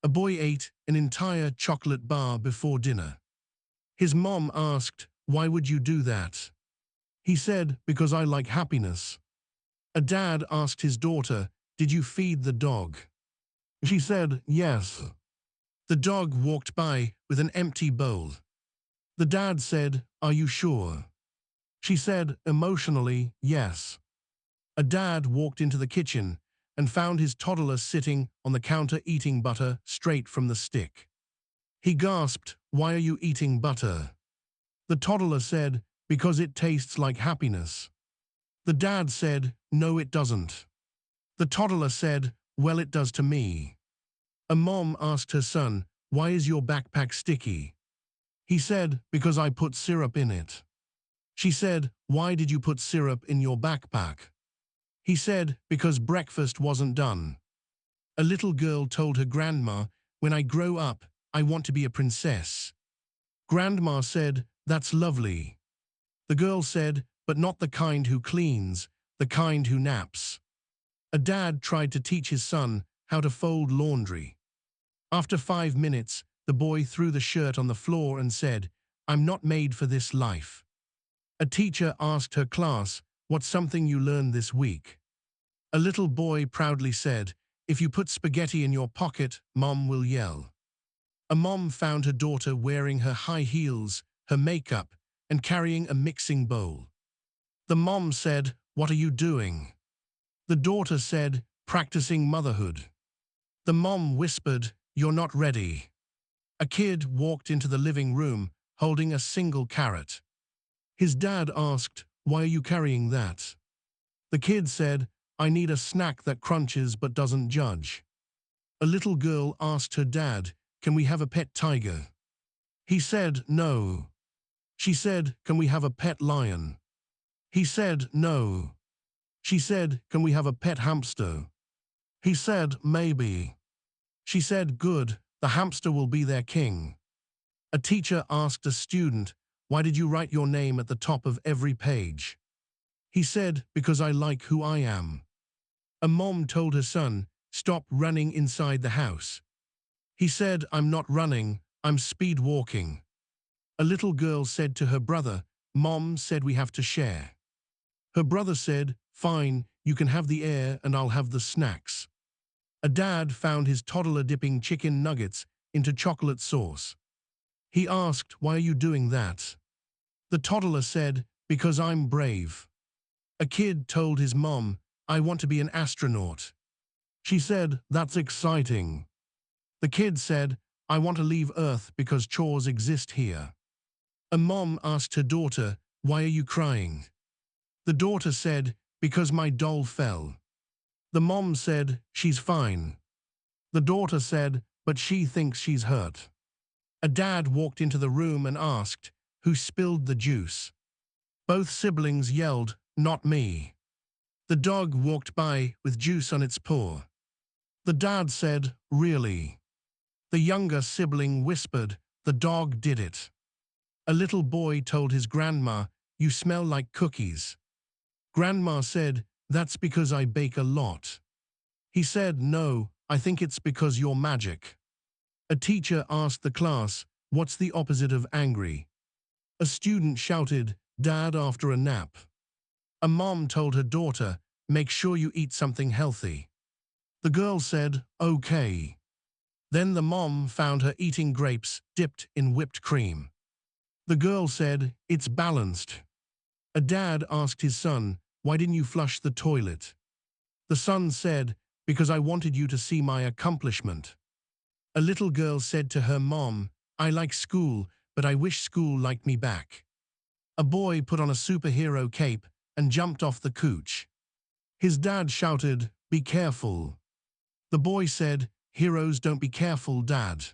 A boy ate an entire chocolate bar before dinner. His mom asked, "Why would you do that?" He said, "Because I like happiness." A dad asked his daughter, "Did you feed the dog?" She said, "Yes." The dog walked by with an empty bowl. The dad said, "Are you sure?" She said, emotionally, yes. A dad walked into the kitchen and found his toddler sitting on the counter eating butter straight from the stick. He gasped, "Why are you eating butter?" The toddler said, because it tastes like happiness. The dad said, no it doesn't. The toddler said, well it does to me. A mom asked her son, why is your backpack sticky? He said, because I put syrup in it. She said, why did you put syrup in your backpack? He said, because breakfast wasn't done. A little girl told her grandma, when I grow up, I want to be a princess. Grandma said, that's lovely. The girl said, but not the kind who cleans, the kind who naps. A dad tried to teach his son how to fold laundry. After 5 minutes, the boy threw the shirt on the floor and said, I'm not made for this life. A teacher asked her class, what's something you learned this week? A little boy proudly said, if you put spaghetti in your pocket, Mom will yell. A mom found her daughter wearing her high heels, her makeup, and carrying a mixing bowl. The mom said, what are you doing? The daughter said, practicing motherhood. The mom whispered, you're not ready. A kid walked into the living room, holding a single carrot. His dad asked, why are you carrying that? The kid said, I need a snack that crunches but doesn't judge. A little girl asked her dad, can we have a pet tiger? He said, no. She said, can we have a pet lion? He said, no. She said, can we have a pet hamster? He said, maybe. She said, good, the hamster will be their king. A teacher asked a student, why did you write your name at the top of every page? He said, because I like who I am. A mom told her son, stop running inside the house. He said, I'm not running, I'm speed walking. A little girl said to her brother, Mom said we have to share. Her brother said, fine, you can have the air and I'll have the snacks. A dad found his toddler dipping chicken nuggets into chocolate sauce. He asked, why are you doing that? The toddler said, because I'm brave. A kid told his mom, I want to be an astronaut. She said, that's exciting. The kid said, I want to leave Earth because chores exist here. A mom asked her daughter, why are you crying? The daughter said, because my doll fell. The mom said, she's fine. The daughter said, but she thinks she's hurt. A dad walked into the room and asked, who spilled the juice? Both siblings yelled, not me. The dog walked by with juice on its paw. The dad said, really? The younger sibling whispered, the dog did it. A little boy told his grandma, you smell like cookies. Grandma said, that's because I bake a lot. He said, no, I think it's because you're magic. A teacher asked the class, what's the opposite of angry? A student shouted, Dad after a nap. A mom told her daughter, make sure you eat something healthy. The girl said, okay. Then the mom found her eating grapes dipped in whipped cream. The girl said, it's balanced. A dad asked his son, why didn't you flush the toilet? The son said, because I wanted you to see my accomplishment. A little girl said to her mom, I like school, but I wish school liked me back. A boy put on a superhero cape and jumped off the couch. His dad shouted, be careful. The boy said, heroes don't be careful, Dad.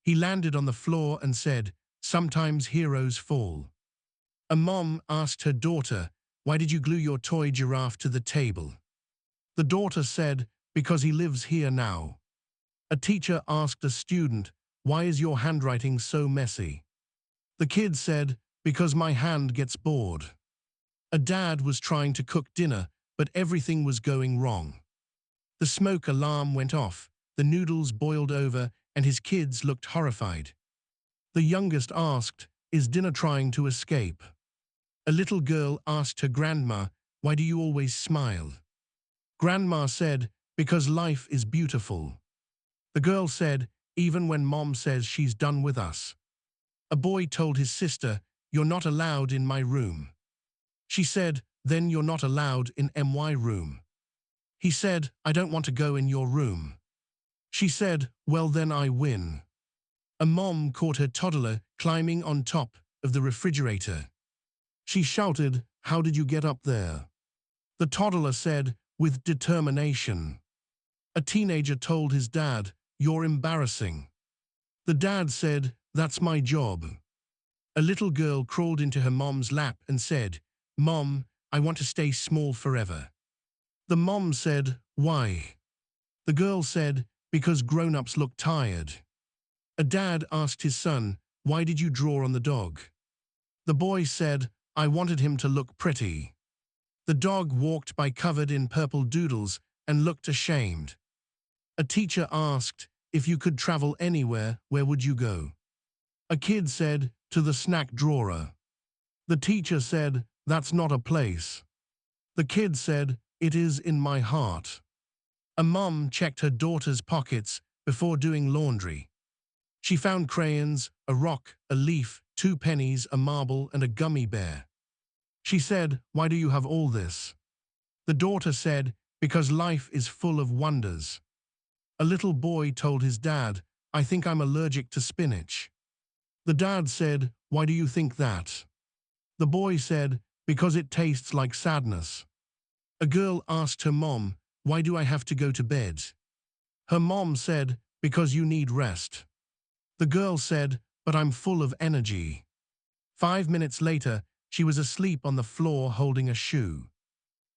He landed on the floor and said, sometimes heroes fall. A mom asked her daughter, why did you glue your toy giraffe to the table? The daughter said, because he lives here now. A teacher asked a student, why is your handwriting so messy? The kid said, because my hand gets bored. A dad was trying to cook dinner, but everything was going wrong. The smoke alarm went off, the noodles boiled over, and his kids looked horrified. The youngest asked, is dinner trying to escape? A little girl asked her grandma, why do you always smile? Grandma said, because life is beautiful. The girl said, even when Mom says she's done with us. A boy told his sister, you're not allowed in my room. She said, then you're not allowed in my room. He said, I don't want to go in your room. She said, well then I win. A mom caught her toddler climbing on top of the refrigerator. She shouted, "How did you get up there?" The toddler said, "With determination." A teenager told his dad, "You're embarrassing." The dad said, "That's my job." A little girl crawled into her mom's lap and said, "Mom, I want to stay small forever." The mom said, "Why?" The girl said, "Because grown-ups look tired." A dad asked his son, "Why did you draw on the dog?" The boy said, "I wanted him to look pretty." The dog walked by covered in purple doodles and looked ashamed. A teacher asked, "If you could travel anywhere, where would you go?" A kid said, "To the snack drawer." The teacher said, "That's not a place." The kid said, "It is in my heart." A mom checked her daughter's pockets before doing laundry. She found crayons, a rock, a leaf, 2 pennies, a marble, and a gummy bear. She said, "Why do you have all this?" The daughter said, "Because life is full of wonders." A little boy told his dad, "I think I'm allergic to spinach." The dad said, "Why do you think that?" The boy said, "Because it tastes like sadness." A girl asked her mom, "Why do I have to go to bed?" Her mom said, "Because you need rest." The girl said, "But I'm full of energy." 5 minutes later, she was asleep on the floor holding a shoe.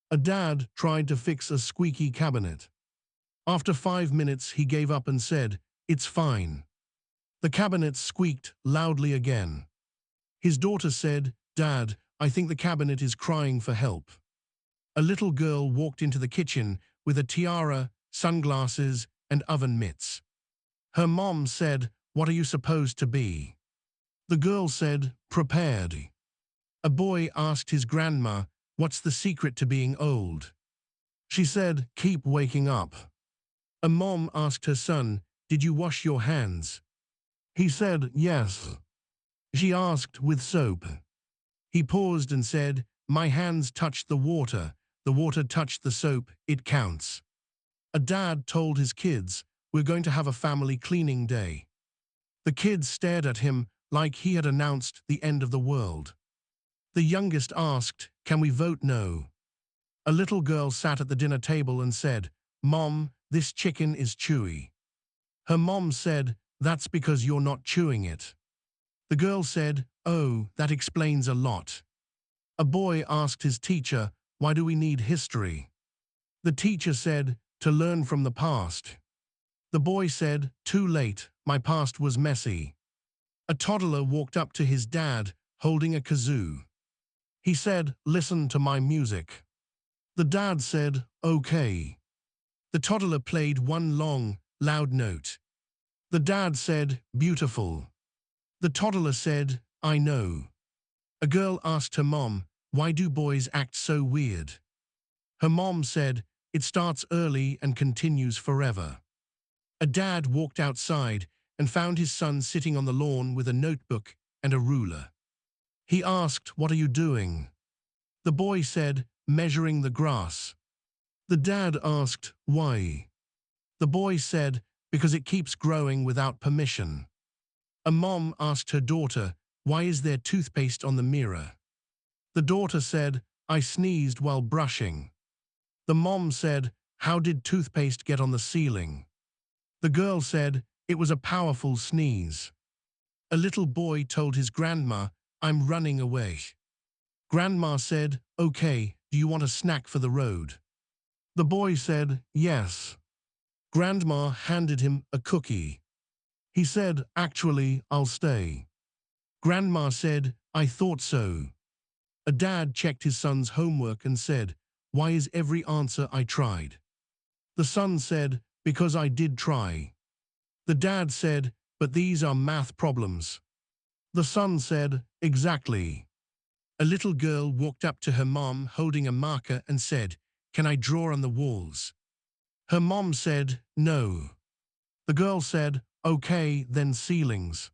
A dad tried to fix a squeaky cabinet. After 5 minutes, he gave up and said, "It's fine." The cabinet squeaked loudly again. His daughter said, "Dad, I think the cabinet is crying for help." A little girl walked into the kitchen with a tiara, sunglasses, and oven mitts. Her mom said, "What are you supposed to be?" The girl said, "Prepared." A boy asked his grandma, "What's the secret to being old?" She said, "Keep waking up." A mom asked her son, "Did you wash your hands?" He said, "Yes." She asked, "With soap?" He paused and said, "My hands touched the water touched the soap, it counts." A dad told his kids, "We're going to have a family cleaning day." The kids stared at him like he had announced the end of the world. The youngest asked, "Can we vote no?" A little girl sat at the dinner table and said, "Mom, this chicken is chewy." Her mom said, "That's because you're not chewing it." The girl said, "Oh, that explains a lot." A boy asked his teacher, "Why do we need history?" The teacher said, "To learn from the past." The boy said, "Too late, my past was messy." A toddler walked up to his dad, holding a kazoo. He said, "Listen to my music." The dad said, "Okay." The toddler played one long, loud note. The dad said, "Beautiful." The toddler said, "I know." A girl asked her mom, "Why do boys act so weird?" Her mom said, "It starts early and continues forever." A dad walked outside and found his son sitting on the lawn with a notebook and a ruler. He asked, "What are you doing?" The boy said, "Measuring the grass." The dad asked, "Why?" The boy said, "Because it keeps growing without permission." A mom asked her daughter, "Why is there toothpaste on the mirror?" The daughter said, "I sneezed while brushing." The mom said, "How did toothpaste get on the ceiling?" The girl said, "It was a powerful sneeze." A little boy told his grandma, "I'm running away." Grandma said, "Okay, do you want a snack for the road?" The boy said, "Yes." Grandma handed him a cookie. He said, "Actually, I'll stay." Grandma said, "I thought so." A dad checked his son's homework and said, "Why is every answer I tried?" The son said, "Because I did try." The dad said, "But these are math problems." The son said, "Exactly." A little girl walked up to her mom holding a marker and said, "Can I draw on the walls?" Her mom said, "No." The girl said, "Okay, then ceilings."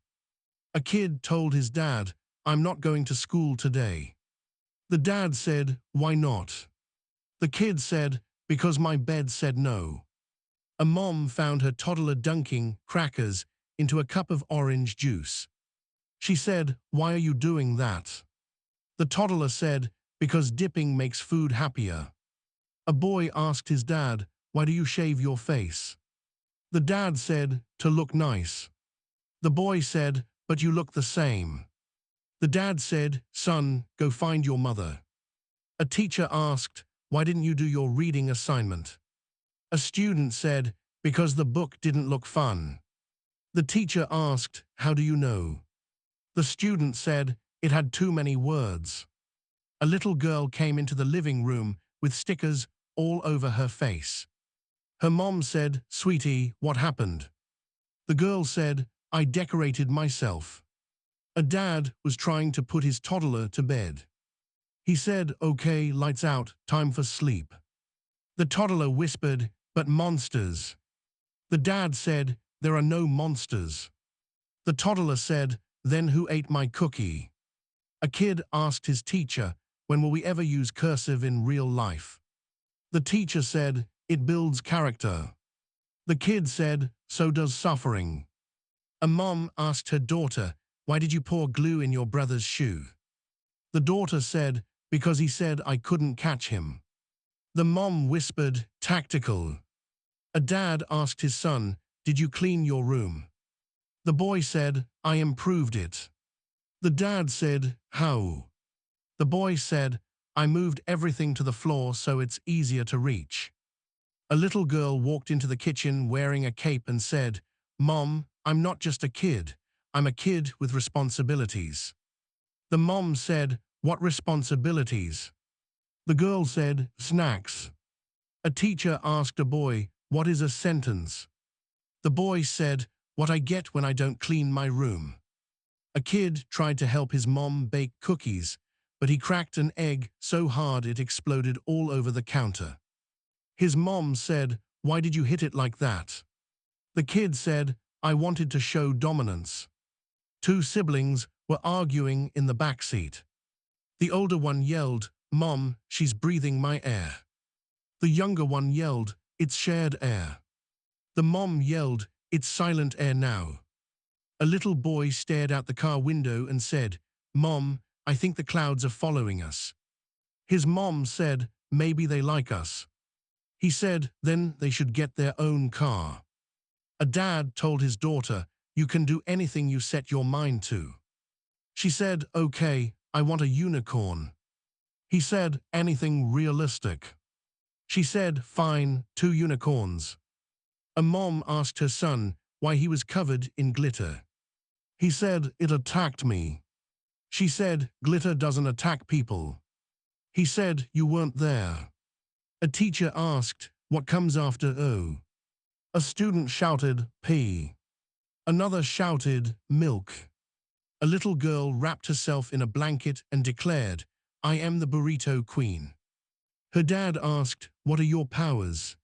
A kid told his dad, "I'm not going to school today." The dad said, "Why not?" The kid said, "Because my bed said no." A mom found her toddler dunking crackers into a cup of orange juice. She said, "Why are you doing that?" The toddler said, "Because dipping makes food happier." A boy asked his dad, "Why do you shave your face?" The dad said, "To look nice." The boy said, "But you look the same." The dad said, "Son, go find your mother." A teacher asked, "Why didn't you do your reading assignment?" A student said, "Because the book didn't look fun." The teacher asked, "How do you know?" The student said, "It had too many words." A little girl came into the living room with stickers all over her face. Her mom said, "Sweetie, what happened?" The girl said, "I decorated myself." A dad was trying to put his toddler to bed. He said, "Okay, lights out, time for sleep." The toddler whispered, "But monsters." The dad said, "There are no monsters." The toddler said, "Then who ate my cookie?" A kid asked his teacher, "When will we ever use cursive in real life?" The teacher said, "It builds character." The kid said, "So does suffering." A mom asked her daughter, "Why did you pour glue in your brother's shoe?" The daughter said, "Because he said I couldn't catch him." The mom whispered, "Tactical." A dad asked his son, "Did you clean your room?" The boy said, "I improved it." The dad said, "How?" The boy said, "I moved everything to the floor so it's easier to reach." A little girl walked into the kitchen wearing a cape and said, "Mom, I'm not just a kid. I'm a kid with responsibilities." The mom said, "What responsibilities?" The girl said, "Snacks." A teacher asked a boy, "What is a sentence?" The boy said, "What I get when I don't clean my room." A kid tried to help his mom bake cookies, but he cracked an egg so hard it exploded all over the counter. His mom said, "Why did you hit it like that?" The kid said, "I wanted to show dominance." Two siblings were arguing in the back seat. The older one yelled, "Mom, she's breathing my air." The younger one yelled, "It's shared air." The mom yelled, "It's silent air now." A little boy stared out the car window and said, "Mom, I think the clouds are following us." His mom said, "Maybe they like us." He said, "Then they should get their own car." A dad told his daughter, "You can do anything you set your mind to." She said, "Okay, I want a unicorn." He said, "Anything realistic." She said, "Fine, 2 unicorns." A mom asked her son why he was covered in glitter. He said, "It attacked me." She said, "Glitter doesn't attack people." He said, "You weren't there." A teacher asked, "What comes after O?" A student shouted, "P." Another shouted, "Milk." A little girl wrapped herself in a blanket and declared, "I am the burrito queen." Her dad asked, "What are your powers?"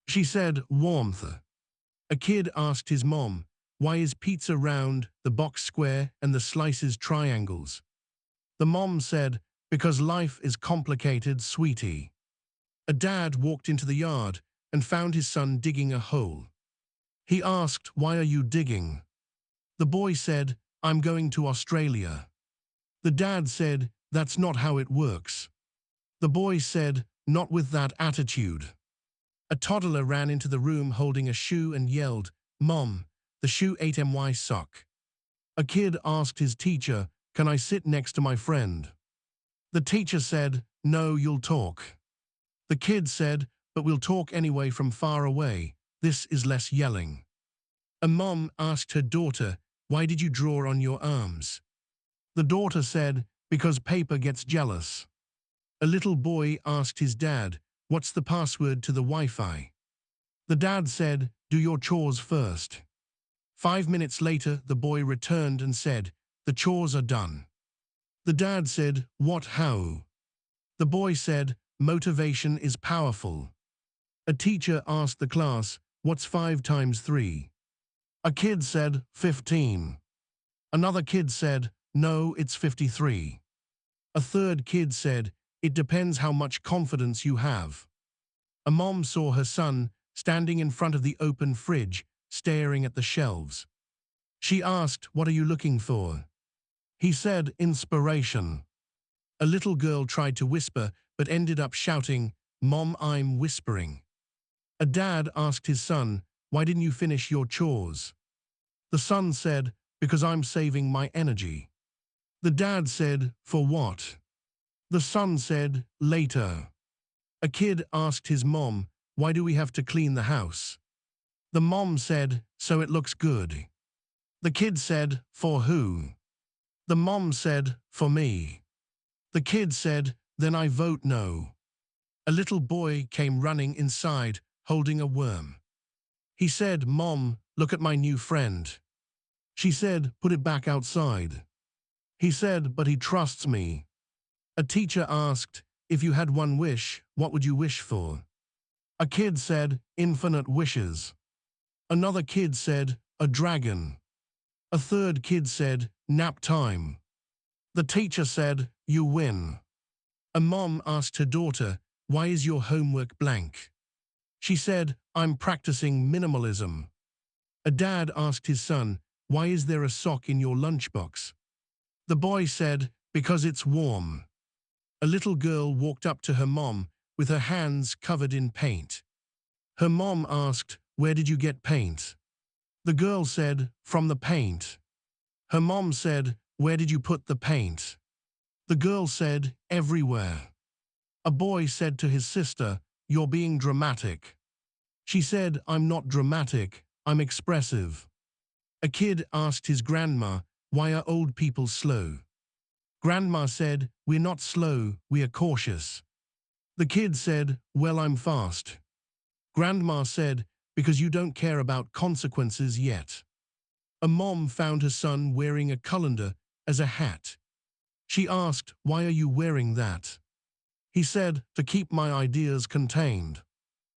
She said, "Warmth." A kid asked his mom, "Why is pizza round, the box square, and the slices triangles?" The mom said, "Because life is complicated, sweetie." A dad walked into the yard and found his son digging a hole. He asked, "Why are you digging?" The boy said, "I'm going to Australia." The dad said, "That's not how it works." The boy said, "Not with that attitude." A toddler ran into the room holding a shoe and yelled, "Mom, the shoe ate my sock." A kid asked his teacher, "Can I sit next to my friend?" The teacher said, "No, you'll talk." The kid said, "But we'll talk anyway from far away. This is less yelling." A mom asked her daughter, "Why did you draw on your arms?" The daughter said, "Because paper gets jealous." A little boy asked his dad, "What's the password to the Wi-Fi?" The dad said, "Do your chores first." 5 minutes later, the boy returned and said, "The chores are done." The dad said, "What, how?" The boy said, "Motivation is powerful." A teacher asked the class, "What's 5 times 3?" A kid said, 15. Another kid said, "No, it's 53. A third kid said, "It depends how much confidence you have." A mom saw her son standing in front of the open fridge, staring at the shelves. She asked, "What are you looking for?" He said, inspiration. A little girl tried to whisper, but ended up shouting, Mom, I'm whispering. A dad asked his son, why didn't you finish your chores? The son said, because I'm saving my energy. The dad said, for what? The son said, later. A kid asked his mom, why do we have to clean the house? The mom said, so it looks good. The kid said, for who? The mom said, for me. The kid said, then I vote no. A little boy came running inside, holding a worm. He said, Mom, look at my new friend. She said, put it back outside. He said, but he trusts me. A teacher asked, if you had one wish, what would you wish for? A kid said, infinite wishes. Another kid said, a dragon. A third kid said, nap time. The teacher said, you win. A mom asked her daughter, why is your homework blank? She said, I'm practicing minimalism. A dad asked his son, why is there a sock in your lunchbox? The boy said, because it's warm. A little girl walked up to her mom with her hands covered in paint. Her mom asked, where did you get paint? The girl said, from the paint. Her mom said, where did you put the paint? The girl said, everywhere. A boy said to his sister, you're being dramatic. She said, I'm not dramatic, I'm expressive. A kid asked his grandma, why are old people slow? Grandma said, we're not slow, we are cautious. The kid said, well, I'm fast. Grandma said, because you don't care about consequences yet. A mom found her son wearing a colander as a hat. She asked, why are you wearing that? He said, to keep my ideas contained.